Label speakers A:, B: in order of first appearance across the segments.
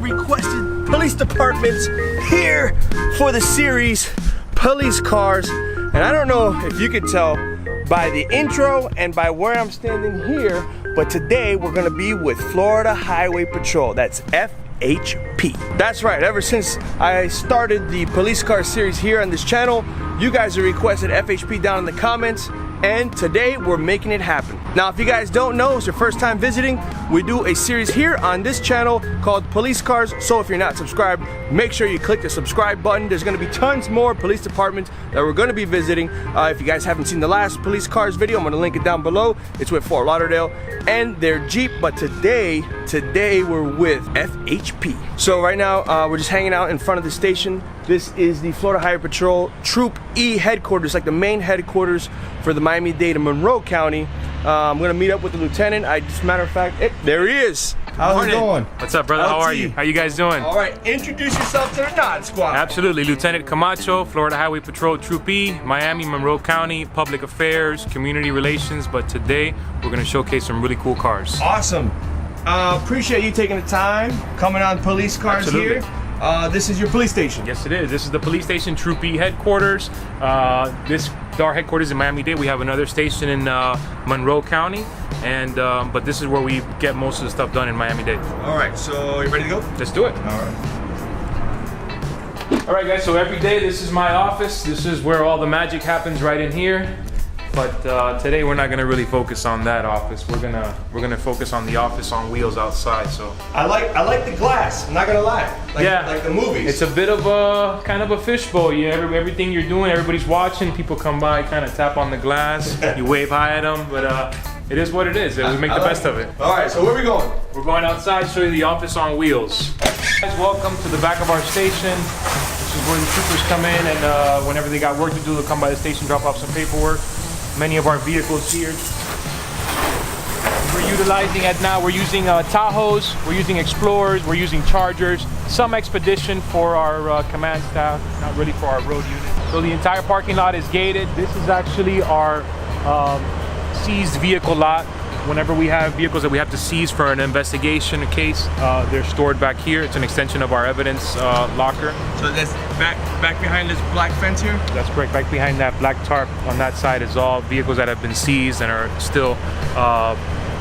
A: requested police departments here for the series Police Cars. And I don't know if you could tell by the intro and by where I'm standing here, but today we're gonna be with Florida Highway Patrol. That's FHP. That's right, ever since I started the Police Car series here on this channel, you guys have requested FHP down in the comments, and today we're making it happen. Now, if you guys don't know, it's your first time visiting, we do a series here on this channel called Police Cars. So if you're not subscribed, make sure you click the subscribe button. There's gonna be tons more police departments that we're gonna be visiting. If you guys haven't seen the last Police Cars video, I'm gonna link it down below. It's with Fort Lauderdale and their Jeep, but today we're with FHP. So right now, we're just hanging out in front of the station. This is the Florida Highway Patrol Troop E headquarters, like the main headquarters for the Miami-Dade and Monroe County. I'm gonna meet up with the lieutenant. Just a matter of fact, there he is. How's it going?
B: What's up, brother? How are you? How you guys doing?
A: All right, introduce yourself to the Nod Squad.
B: Absolutely, Lieutenant Camacho, Florida Highway Patrol Troop E, Miami, Monroe County, Public Affairs, Community Relations, but today we're gonna showcase some really cool cars.
A: Awesome. Appreciate you taking the time, coming on Police Cars. Absolutely. Here. This is your police station.
B: Yes, it is. This is the police station, Troop E headquarters. This is our headquarters in Miami-Dade. We have another station in Monroe County, and but this is where we get most of the stuff done in Miami-Dade.
A: All right, so you ready to go?
B: Let's do it.
A: All right.
B: All right, guys. So every day, this is my office. This is where all the magic happens, right in here. But today we're not gonna really focus on that office. We're gonna focus on the office on wheels outside. So
A: I like the glass. I'm not gonna lie. Like the movies.
B: It's a bit of a kind of a fishbowl. Everything you're doing, everybody's watching. People come by, kind of tap on the glass. You wave hi at them, but it is what it is. We make the best of it.
A: All right. So where are we going?
B: We're going outside. Show you the office on wheels. Guys, welcome to the back of our station. This is where the troopers come in, and whenever they got work to do, they'll come by the station, drop off some paperwork. Many of our vehicles here we're utilizing at now. We're using Tahoes, we're using Explorers, we're using Chargers, some Expedition for our command staff, not really for our road unit. So the entire parking lot is gated. This is actually our seized vehicle lot. Whenever we have vehicles that we have to seize for an investigation case, they're stored back here. It's an extension of our evidence locker.
A: So that's back behind this black fence here?
B: That's correct. Back behind that black tarp on that side is all vehicles that have been seized and are still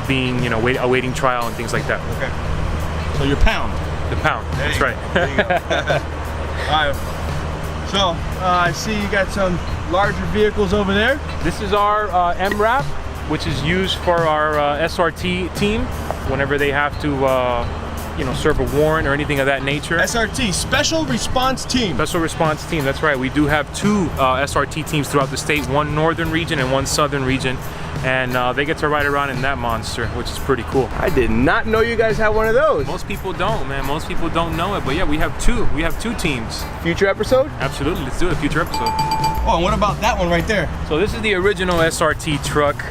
B: being, awaiting trial and things like that.
A: Okay. So your pound.
B: The pound. That's right.
A: There you go. All right. So I see you got some larger vehicles over there.
B: This is our MRAP, which is used for our SRT team whenever they have to serve a warrant or anything of that nature.
A: SRT, Special Response Team.
B: Special Response Team, that's right. We do have two SRT teams throughout the state, one northern region and one southern region, and they get to ride around in that monster, which is pretty cool.
A: I did not know you guys had one of those.
B: Most people don't, man. Most people don't know it, but yeah, we have two. We have two teams.
A: Future episode?
B: Absolutely, let's do it, future episode.
A: Oh, and what about that one right there?
B: So this is the original SRT truck.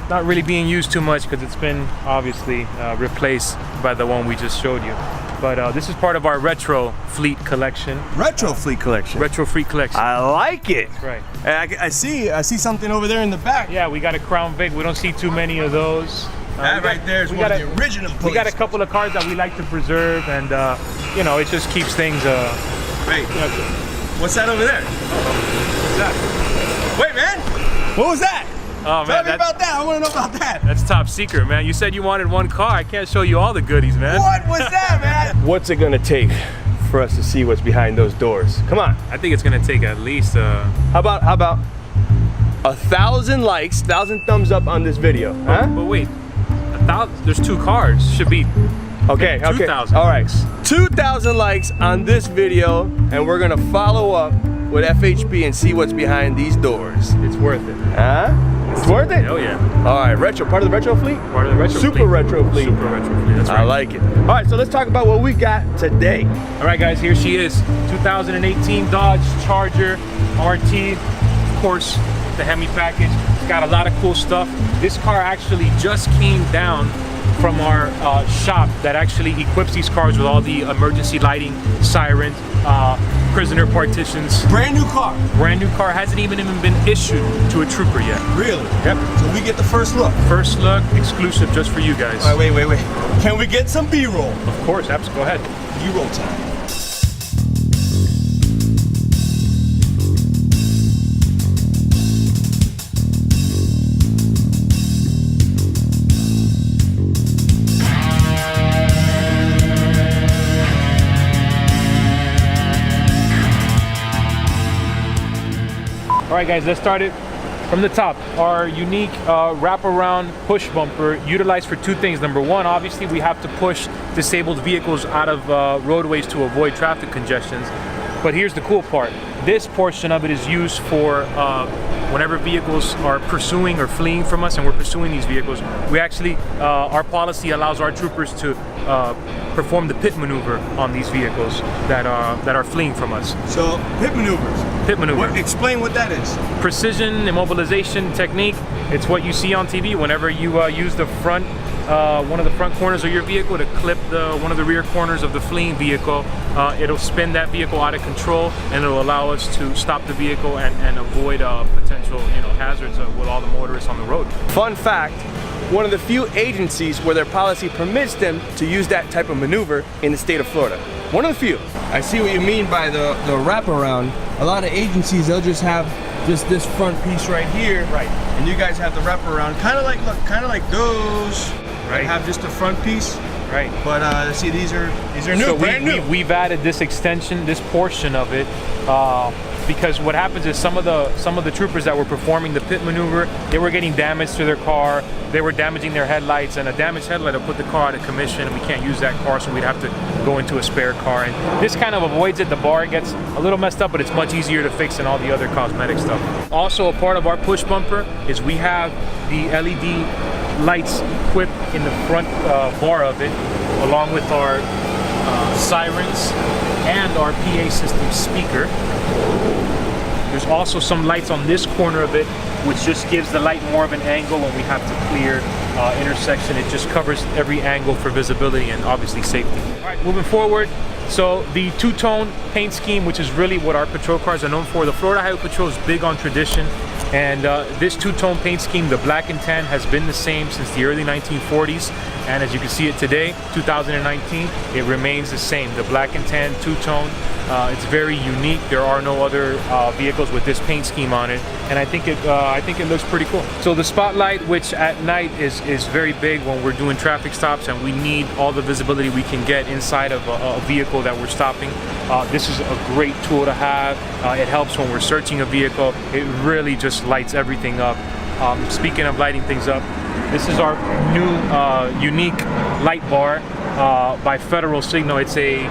B: Not really being used too much because it's been obviously replaced by the one we just showed you. But this is part of our retro fleet collection.
A: Retro fleet collection.
B: Retro fleet collection.
A: I like it.
B: That's right.
A: And I see something over there in the back.
B: Yeah, we got a Crown Vic. We don't see too many of those.
A: That right there is one of the original police.
B: We got a couple of cars that we like to preserve, and it just keeps things.
A: Wait, what's that over there?
B: What's that?
A: Wait, man, what was that?
B: Oh, man,
A: tell me about that. I want to know about that.
B: That's top secret, man. You said you wanted one car. I can't show you all the goodies, man.
A: What was that, man? What's it gonna take for us to see what's behind those doors? Come on.
B: I think it's gonna take at least.
A: How about 1,000 likes, 1,000 thumbs up on this video? Huh?
B: But wait, 1,000. There's two cars. Should be.
A: Okay.
B: 2,000.
A: All right. 2,000 likes on this video, and we're gonna follow up with FHP and see what's behind these doors.
B: It's worth it.
A: Huh? It's worth it?
B: Oh yeah.
A: All right, retro, part of the retro fleet?
B: Part of the retro
A: Super
B: fleet.
A: retro fleet.
B: Super retro fleet, that's right.
A: I like it. All right, so let's talk about what we got today.
B: All right, guys, here she is. 2018 Dodge Charger RT. Of course, the Hemi package. It's got a lot of cool stuff. This car actually just came down from our shop that actually equips these cars with all the emergency lighting, sirens, prisoner partitions.
A: Brand new car.
B: Brand new car, hasn't even been issued to a trooper yet.
A: Really?
B: Yep.
A: So we get the first look.
B: First look, exclusive just for you guys.
A: All right, wait. Can we get some B-roll?
B: Of course, absolutely. Go ahead.
A: B-roll time.
B: All right, guys, let's start it from the top. Our unique wraparound push bumper utilized for two things. Number one, obviously, we have to push disabled vehicles out of roadways to avoid traffic congestions. But here's the cool part. This portion of it is used for whenever vehicles are pursuing or fleeing from us and we're pursuing these vehicles, we actually, our policy allows our troopers to perform the pit maneuver on these vehicles that are fleeing from us.
A: So, pit maneuvers.
B: Pit maneuver.
A: Explain what that is.
B: Precision immobilization technique. It's what you see on TV whenever you use the front, one of the front corners of your vehicle to clip one of the rear corners of the fleeing vehicle. It'll spin that vehicle out of control, and it'll allow us to stop the vehicle and avoid potential hazards with all the motorists on the road.
A: Fun fact, one of the few agencies where their policy permits them to use that type of maneuver in the state of Florida. One of the few. I see what you mean by the wraparound. A lot of agencies, they'll just have just this front piece right here.
B: Right.
A: And you guys have the wraparound, kind of like those.
B: Right.
A: Have just a front piece.
B: Right.
A: But see, these are new,
B: So
A: brand new.
B: we've added this extension, this portion of it, because what happens is some of the troopers that were performing the pit maneuver, they were getting damage to their car, they were damaging their headlights, and a damaged headlight will put the car out of commission, and we can't use that car, so we'd have to go into a spare car. And this kind of avoids it. The bar gets a little messed up, but it's much easier to fix than all the other cosmetic stuff. Also, a part of our push bumper is we have the LED lights equipped in the front bar of it, along with our sirens and our PA system speaker. There's also some lights on this corner of it, which just gives the light more of an angle when we have to clear intersection. It just covers every angle for visibility and obviously safety. All right, moving forward. So the two-tone paint scheme, which is really what our patrol cars are known for. The Florida Highway Patrol is big on tradition, and this two-tone paint scheme, the black and tan, has been the same since the early 1940s. And as you can see it today, 2019, it remains the same. The black and tan two-tone, it's very unique. There are no other vehicles with this paint scheme on it, and I think it looks pretty cool. So the spotlight, which at night is very big when we're doing traffic stops and we need all the visibility we can get inside of a vehicle that we're stopping. This is a great tool to have. It helps when we're searching a vehicle. It really just lights everything up. Speaking of lighting things up, this is our new unique light bar by Federal Signal. It's a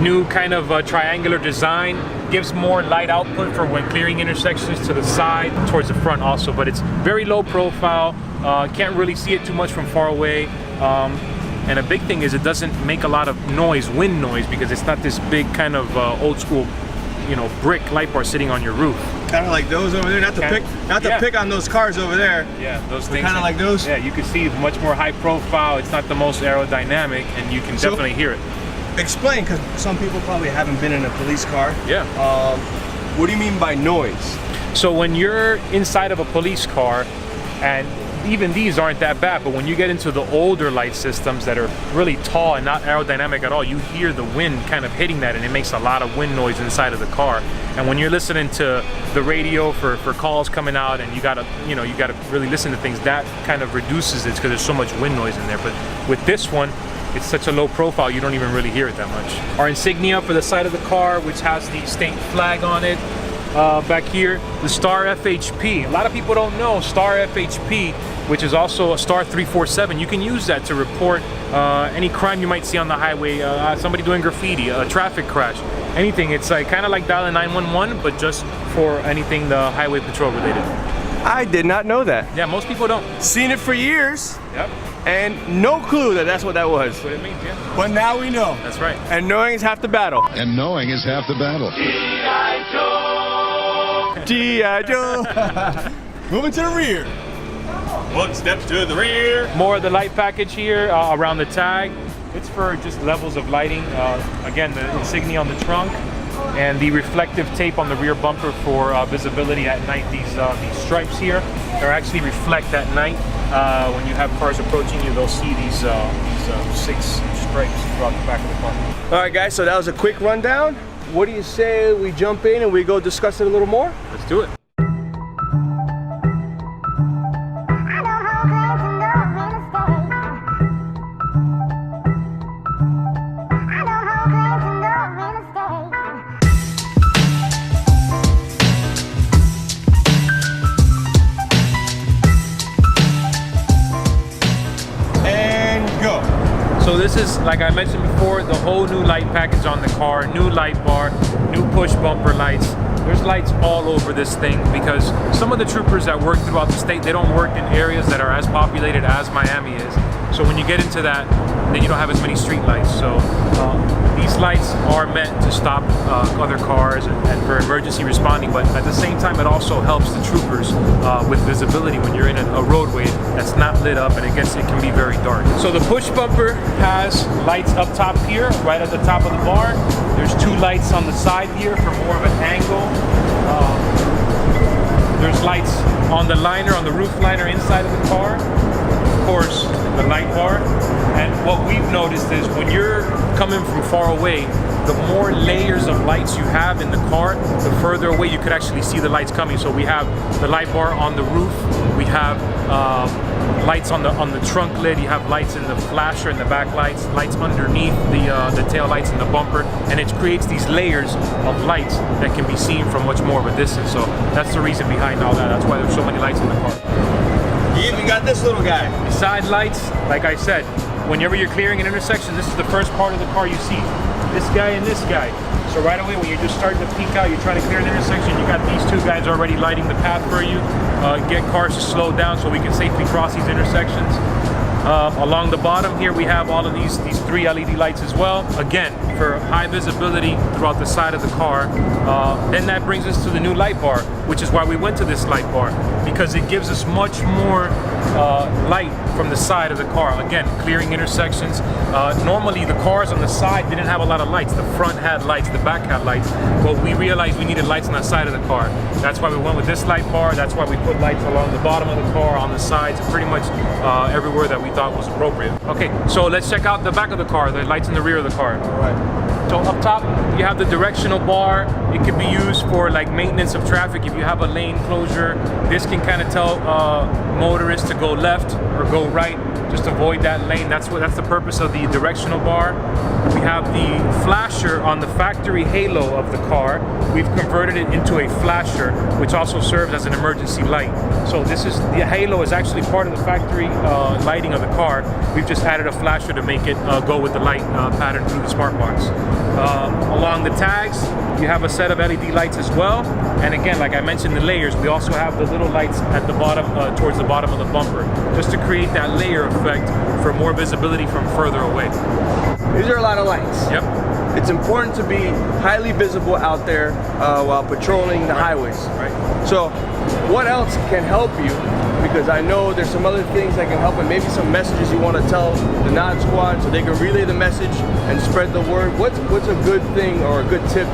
B: new kind of triangular design. Gives more light output for when clearing intersections to the side, towards the front also, but it's very low profile. Can't really see it too much from far away. And a big thing is it doesn't make a lot of noise, wind noise, because it's not this big kind of old school, brick light bar sitting on your roof.
A: Kind of like those over there. Not to pick on those cars over there.
B: Yeah, those things.
A: Kind of like those.
B: Yeah, you can see much more high profile. It's not the most aerodynamic, and you can definitely hear it.
A: Explain, because some people probably haven't been in a police car.
B: Yeah.
A: What do you mean by noise?
B: So when you're inside of a police car, and even these aren't that bad, but when you get into the older light systems that are really tall and not aerodynamic at all, you hear the wind kind of hitting that, and it makes a lot of wind noise inside of the car. And when you're listening to the radio for calls coming out, and you gotta really listen to things, that kind of reduces it because there's so much wind noise in there. But with this one, it's such a low profile, you don't even really hear it that much. Our insignia for the side of the car, which has the state flag on it. Back here, the Star FHP. A lot of people don't know Star FHP, which is also a Star 347. You can use that to report any crime you might see on the highway, somebody doing graffiti, a traffic crash, anything. It's like kind of like dialing 911, but just for anything the highway patrol related.
A: I did not know that.
B: Yeah, most people don't.
A: Seen it for years.
B: Yep.
A: And no clue that that's what that was.
B: That's what it means, yeah.
A: But now we know.
B: That's right.
A: And knowing is half the battle.
C: And knowing is half the battle.
A: G.I. Joe. Moving to the rear. One step to the rear.
B: More of the light package here around the tag. It's for just levels of lighting. Again, the insignia on the trunk and the reflective tape on the rear bumper for visibility at night. These stripes here, they actually reflect at night. When you have cars approaching you, they'll see these 6 stripes throughout the back of the car.
A: All right, guys, so that was a quick rundown. What do you say we jump in and we go discuss it a little more?
B: Let's do it. So this is, like I mentioned before, the whole new light package on the car, new light bar, new push bumper lights. There's lights all over this thing because some of the troopers that work throughout the state, they don't work in areas that are as populated as Miami is. So when you get into that, then you don't have as many street lights. So these lights are meant to stop other cars and for emergency responding, but at the same time, it also helps the troopers with visibility when you're in a roadway that's not lit up and it can be very dark. So the push bumper has lights up top here, right at the top of the bar. There's 2 lights on the side here for more of an angle. There's lights on the liner, on the roof liner inside of the car. Of course, the light bar. And what we've noticed is when you're coming from far away, the more layers of lights you have in the car, the further away you could actually see the lights coming. So we have the light bar on the roof, we have lights on the trunk lid, you have lights in the flasher and the back lights underneath the tail lights and the bumper, and it creates these layers of lights that can be seen from much more of a distance. So that's the reason behind all that. That's why there's so many lights in the car.
A: You even got this little guy.
B: Side lights, like I said, whenever you're clearing an intersection, this is the first part of the car you see. This guy and this guy. So right away when you're just starting to peek out, you're trying to clear an intersection, you got these 2 guys already lighting the path for you. Get cars to slow down so we can safely cross these intersections. Along the bottom here we have all of these 3 LED lights as well, again for high visibility throughout the side of the car. Then that brings us to the new light bar, which is why we went to this light bar, because it gives us much more light from the side of the car, again clearing intersections. Normally the cars on the side didn't have a lot of lights. The front had lights, the back had lights, but we realized we needed lights on the side of the car. That's why we went with this light bar. That's why we put lights along the bottom of the car, on the sides, pretty much everywhere that we thought was appropriate. Okay, so let's check out the back of the car, the lights in the rear of the car.
A: All right.
B: So up top, you have the directional bar. It can be used for like maintenance of traffic. If you have a lane closure, this can kind of tell motorists to go left or go right. Just avoid that lane. That's the purpose of the directional bar. We have the flasher on the factory halo of the car. We've converted it into a flasher, which also serves as an emergency light. So the halo is actually part of the factory lighting of the car. We've just added a flasher to make it go with the light pattern through the smart box. Along the tags, you have a set of LED lights as well. And again, like I mentioned, the layers, we also have the little lights at the bottom, towards the bottom of the bumper, just to create that layer effect for more visibility from further away.
A: These are a lot of lights.
B: Yep.
A: It's important to be highly visible out there while patrolling the highways.
B: Right.
A: So what else can help you? Because I know there's some other things that can help, and maybe some messages you want to tell the Nod Squad so they can relay the message and spread the word. What's a good thing or a good tip,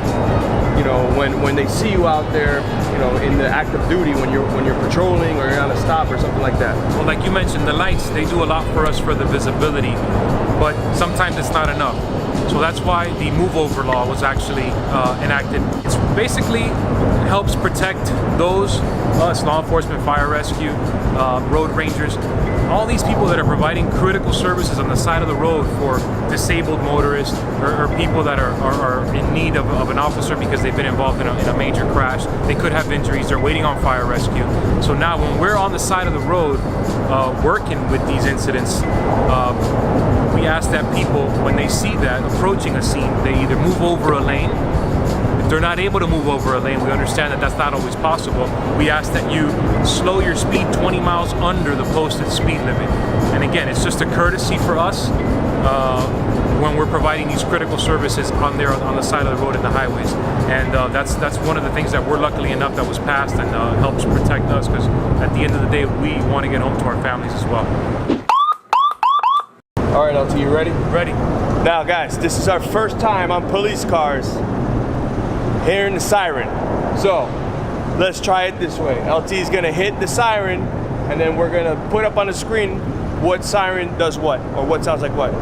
A: you know, when they see you out there, you know, in the active duty, when you're patrolling or you're on a stop or something like that?
B: Well, like you mentioned, the lights, they do a lot for us for the visibility, but sometimes it's not enough. So that's why the move over law was actually enacted. It's basically helps protect those, us, law enforcement, fire rescue, road rangers, all these people that are providing critical services on the side of the road for disabled motorists or people that are in need of an officer because they've been involved in a major crash. They could have injuries, they're waiting on fire rescue. So now when we're on the side of the road working with these incidents, we ask that people, when they see that approaching a scene, they either move over a lane. If they're not able to move over a lane, we understand that that's not always possible. We ask that you slow your speed 20 miles under the posted speed limit. And again, it's just a courtesy for us. when we're providing these critical services on the side of the road in the highways. And that's one of the things that we're luckily enough that was passed and helps protect us, because at the end of the day, we want to get home to our families as well.
A: All right, LT, you ready?
B: Ready.
A: Now, guys, this is our first time on police cars hearing the siren. So, let's try it this way. LT is gonna hit the siren, and then we're gonna put up on the screen what siren does what, or what sounds like what.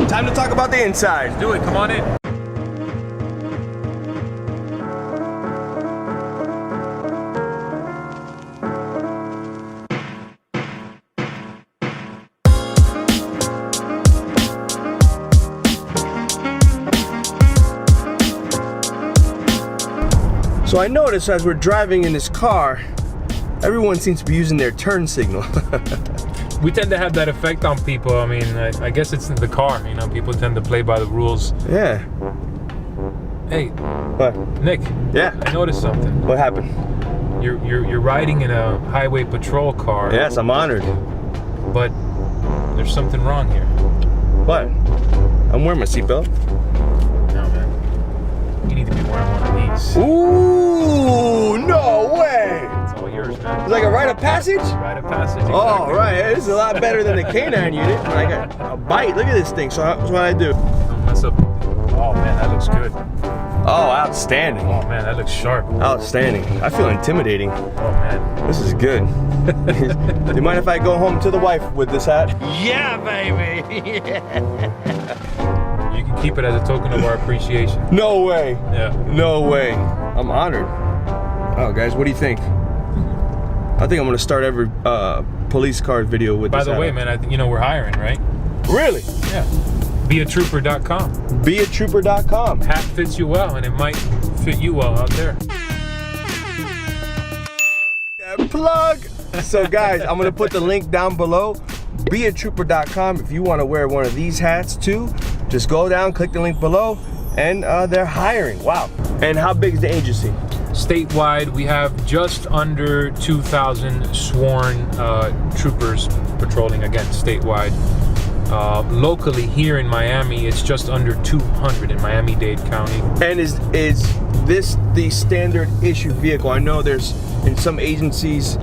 A: Time to talk about the inside.
B: Do it, come on in.
A: So I noticed as we're driving in this car, everyone seems to be using their turn signal.
B: We tend to have that effect on people. I mean, I guess it's in the car, you know, people tend to play by the rules.
A: Yeah.
B: Hey,
A: What?
B: Nick.
A: Yeah.
B: I noticed something.
A: What happened?
B: You're riding in a highway patrol car.
A: Yes, I'm honored.
B: But there's something wrong here.
A: What? I'm wearing my seatbelt.
B: No, man. You need to be wearing one of these.
A: Ooh, no way!
B: It's all yours, man.
A: It's like a rite of passage?
B: Rite of passage.
A: Oh,
B: exactly.
A: right. This is a lot better than the canine unit. I got a bite. Look at this thing. So that's what I do.
B: Don't mess up. Oh, man, that looks good.
A: Oh, outstanding.
B: Oh, man, that looks sharp.
A: Outstanding. I feel intimidating.
B: Oh, man.
A: This is good. Do you mind if I go home to the wife with this hat?
D: Yeah, baby.
B: You can keep it as a token of our appreciation.
A: No way.
B: Yeah.
A: No way. I'm honored. Oh, guys, what do you think? I think I'm gonna start every police car video with
B: By
A: this
B: the
A: hat
B: way,
A: on.
B: man, I think you know we're hiring, right?
A: Really?
B: Yeah. BeATrooper.com.
A: BeATrooper.com.
B: Hat fits you well, and it might fit you well out there.
A: Plug. So guys, I'm gonna put the link down below. BeATrooper.com. If you want to wear one of these hats too, just go down, click the link below, and they're hiring. Wow. And how big is the agency?
B: Statewide, we have just under 2,000 sworn troopers patrolling, again, statewide. Locally here in Miami, it's just under 200 in Miami-Dade County.
A: And is this the standard issue vehicle? I know there's in some agencies,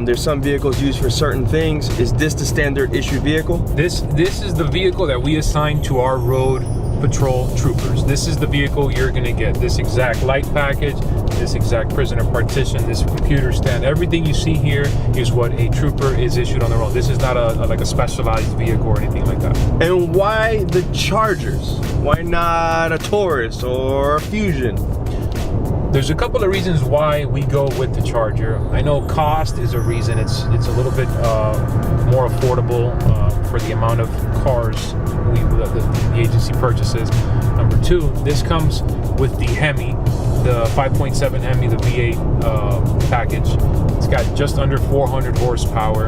A: there's some vehicles used for certain things. Is this the standard issue vehicle?
B: This is the vehicle that we assign to our road patrol troopers. This is the vehicle you're gonna get. This exact light package, this exact prisoner partition, this computer stand, everything you see here is what a trooper is issued on the road. This is not like a specialized vehicle or anything like that.
A: And why the Chargers? Why not a Taurus or a Fusion?
B: There's a couple of reasons why we go with the Charger. I know cost is a reason. It's a little bit more affordable for the amount of cars the agency purchases. Number two, this comes with the Hemi, the 5.7 Hemi, the V8 package. It's got just under 400 horsepower.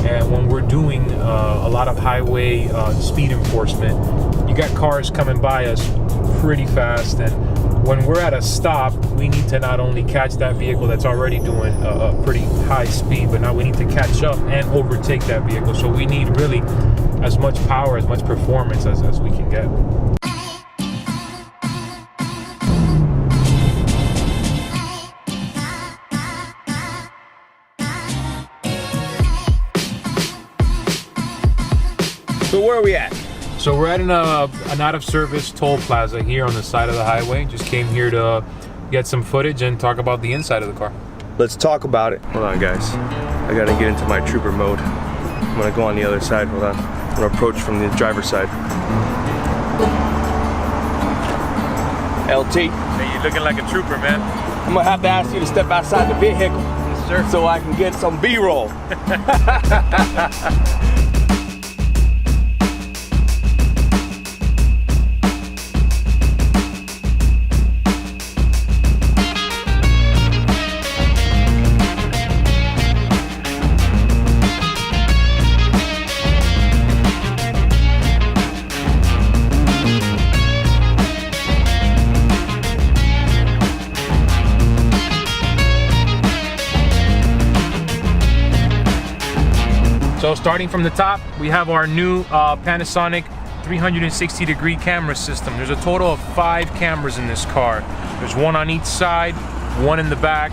B: And when we're doing a lot of highway speed enforcement, you got cars coming by us pretty fast, and when we're at a stop, we need to not only catch that vehicle that's already doing a pretty high speed, but now we need to catch up and overtake that vehicle. So we need really as much power, as much performance as we can get.
A: So where are we at?
B: So we're at an out-of-service toll plaza here on the side of the highway. Just came here to get some footage and talk about the inside of the car.
A: Let's talk about it. Hold on, guys. I gotta get into my trooper mode. I'm gonna go on the other side. Hold on. I'm gonna approach from the driver's side. LT,
B: Hey, you're looking like a trooper, man.
A: I'm gonna have to ask you to step outside the vehicle.
B: Yes, sir.
A: So I can get some B-roll.
B: So starting from the top, we have our new Panasonic 360-degree camera system. There's a total of 5 cameras in this car. There's one on each side, one in the back,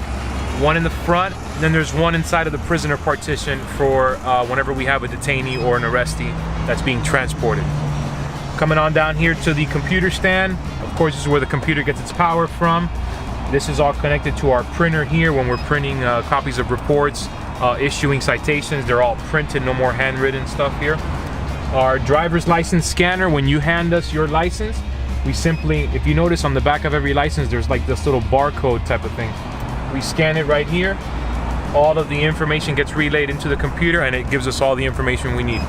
B: one in the front, and then there's one inside of the prisoner partition for whenever we have a detainee or an arrestee that's being transported. Coming on down here to the computer stand. Of course, this is where the computer gets its power from. This is all connected to our printer here when we're printing copies of reports, issuing citations. They're all printed, no more handwritten stuff here. Our driver's license scanner, when you hand us your license, we simply, if you notice on the back of every license, there's like this little barcode type of thing. We scan it right here. All of the information gets relayed into the computer and it gives us all the information we need.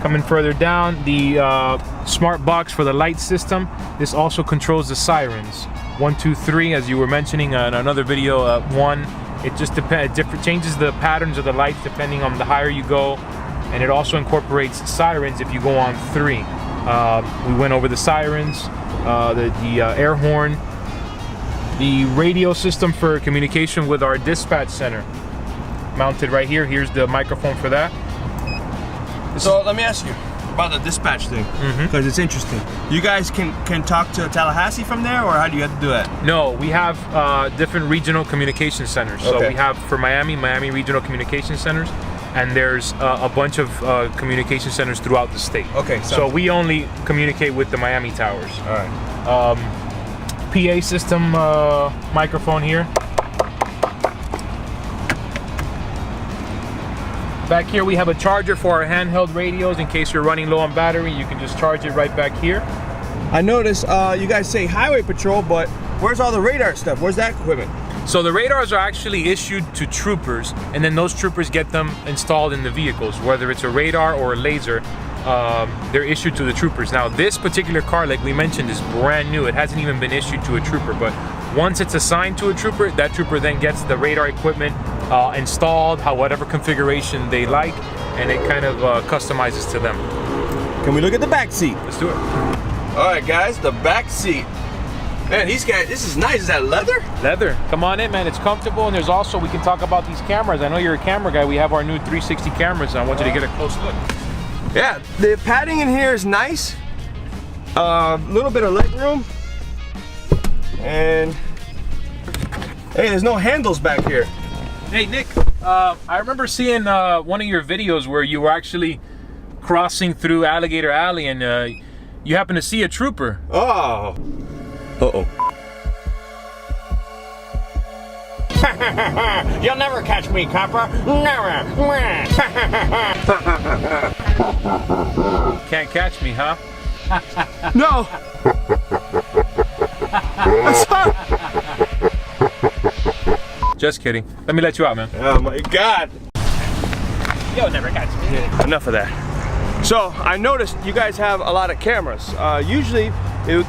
B: Coming further down, the smart box for the light system. This also controls the sirens. 1, 2, 3, as you were mentioning in another video. 1, it just changes the patterns of the lights depending on the higher you go, and it also incorporates sirens if you go on 3. We went over the sirens, the air horn, the radio system for communication with our dispatch center, mounted right here. Here's the microphone for that.
A: So let me ask you about the dispatch thing, because it's interesting. You guys can talk to Tallahassee from there, or how do you have to do that?
B: No, we have different regional communication centers. So
A: Okay.
B: we have for Miami Regional Communication Centers, and there's a bunch of communication centers throughout the state.
A: Okay,
B: So we only communicate with the Miami towers.
A: All right.
B: PA system microphone here. Back here we have a charger for our handheld radios in case you're running low on battery. You can just charge it right back here.
A: I noticed you guys say highway patrol, but where's all the radar stuff? Where's that equipment?
B: So the radars are actually issued to troopers, and then those troopers get them installed in the vehicles, whether it's a radar or a laser. They're issued to the troopers. Now this particular car, like we mentioned, is brand new. It hasn't even been issued to a trooper, but once it's assigned to a trooper, that trooper then gets the radar equipment installed, whatever configuration they like, and it kind of customizes to them.
A: Can we look at the back seat?
B: Let's do it.
A: All right, guys, the back seat. Man, these guys, this is nice. Is that leather?
B: Leather. Come on in, man. It's comfortable, and there's also, we can talk about these cameras. I know you're a camera guy. We have our new 360 cameras, and I want you to get a close look.
A: Yeah, the padding in here is nice. A little bit of leg room. And hey, there's no handles back here.
B: Hey, Nick, I remember seeing one of your videos where you were actually crossing through Alligator Alley, and you happened to see a trooper.
A: Oh. Uh-oh.
D: You'll never catch me, copper. Never.
B: Can't catch me, huh?
A: No.
B: Just kidding. Let me let you out, man.
A: Oh my God.
B: You'll never catch me.
A: Enough of that. So I noticed you guys have a lot of cameras. Usually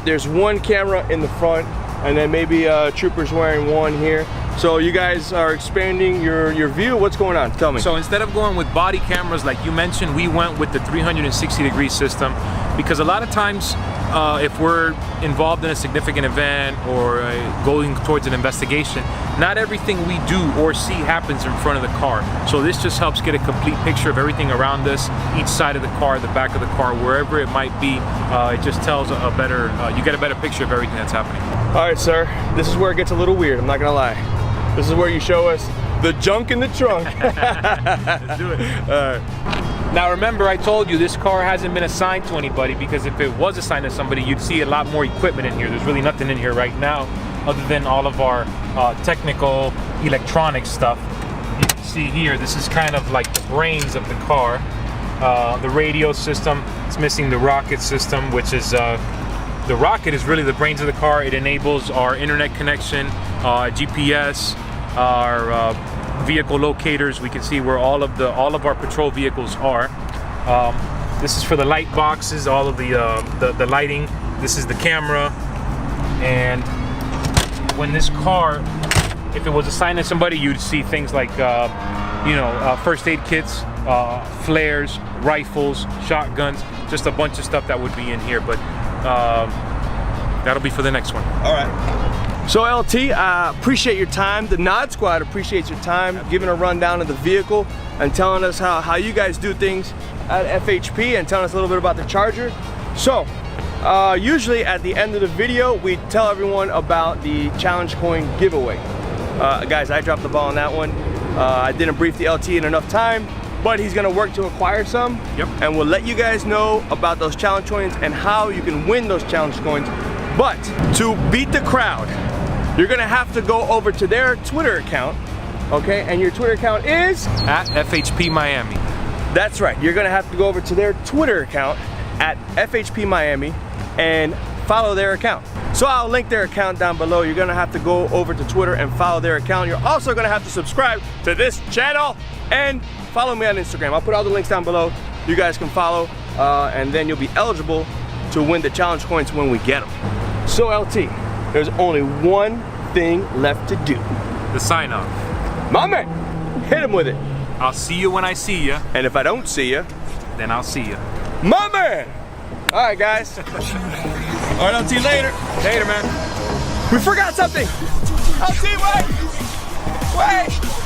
A: there's one camera in the front, and then maybe troopers wearing one here. So you guys are expanding your view. What's going on? Tell me.
B: So instead of going with body cameras like you mentioned, we went with the 360-degree system, because a lot of times if we're involved in a significant event or going towards an investigation, not everything we do or see happens in front of the car. So this just helps get a complete picture of everything around us, each side of the car, the back of the car, wherever it might be. It just tells a better, you get a better picture of everything that's happening.
A: All right, sir. This is where it gets a little weird. I'm not gonna lie. This is where you show us the junk in the trunk.
B: Let's do it. Now remember, I told you this car hasn't been assigned to anybody, because if it was assigned to somebody, you'd see a lot more equipment in here. There's really nothing in here right now other than all of our technical electronic stuff. You can see here, this is kind of like the brains of the car. The radio system, it's missing the rocket system, which is the rocket is really the brains of the car. It enables our internet connection, GPS, our vehicle locators. We can see where all of our patrol vehicles are. This is for the light boxes, all of the lighting. This is the camera. And when this car, if it was assigned to somebody, you'd see things like first aid kits, flares, rifles, shotguns, just a bunch of stuff that would be in here. But that'll be for the next one.
A: All right. So LT, I appreciate your time. The Nod Squad appreciates your time, giving a rundown of the vehicle and telling us how you guys do things at FHP and telling us a little bit about the Charger. So, usually at the end of the video, we tell everyone about the challenge coin giveaway. Guys, I dropped the ball on that one. I didn't brief the LT in enough time, but he's gonna work to acquire some.
B: Yep.
A: And we'll let you guys know about those challenge coins and how you can win those challenge coins. But to beat the crowd, you're gonna have to go over to their Twitter account, okay? And your Twitter account is?
B: At FHP Miami.
A: That's right, you're gonna have to go over to their Twitter account at FHP Miami and follow their account. So I'll link their account down below. You're gonna have to go over to Twitter and follow their account. You're also gonna have to subscribe to this channel and follow me on Instagram. I'll put all the links down below. You guys can follow and then you'll be eligible to win the challenge coins when we get them. So LT, there's only one thing left to do.
B: The sign off.
A: My man, hit him with it.
B: I'll see you when I see you.
A: And if I don't see you,
B: Then I'll see you.
A: my man. All right, guys. All right, LT, later.
B: Later, man.
A: We forgot something. LT, wait. Wait.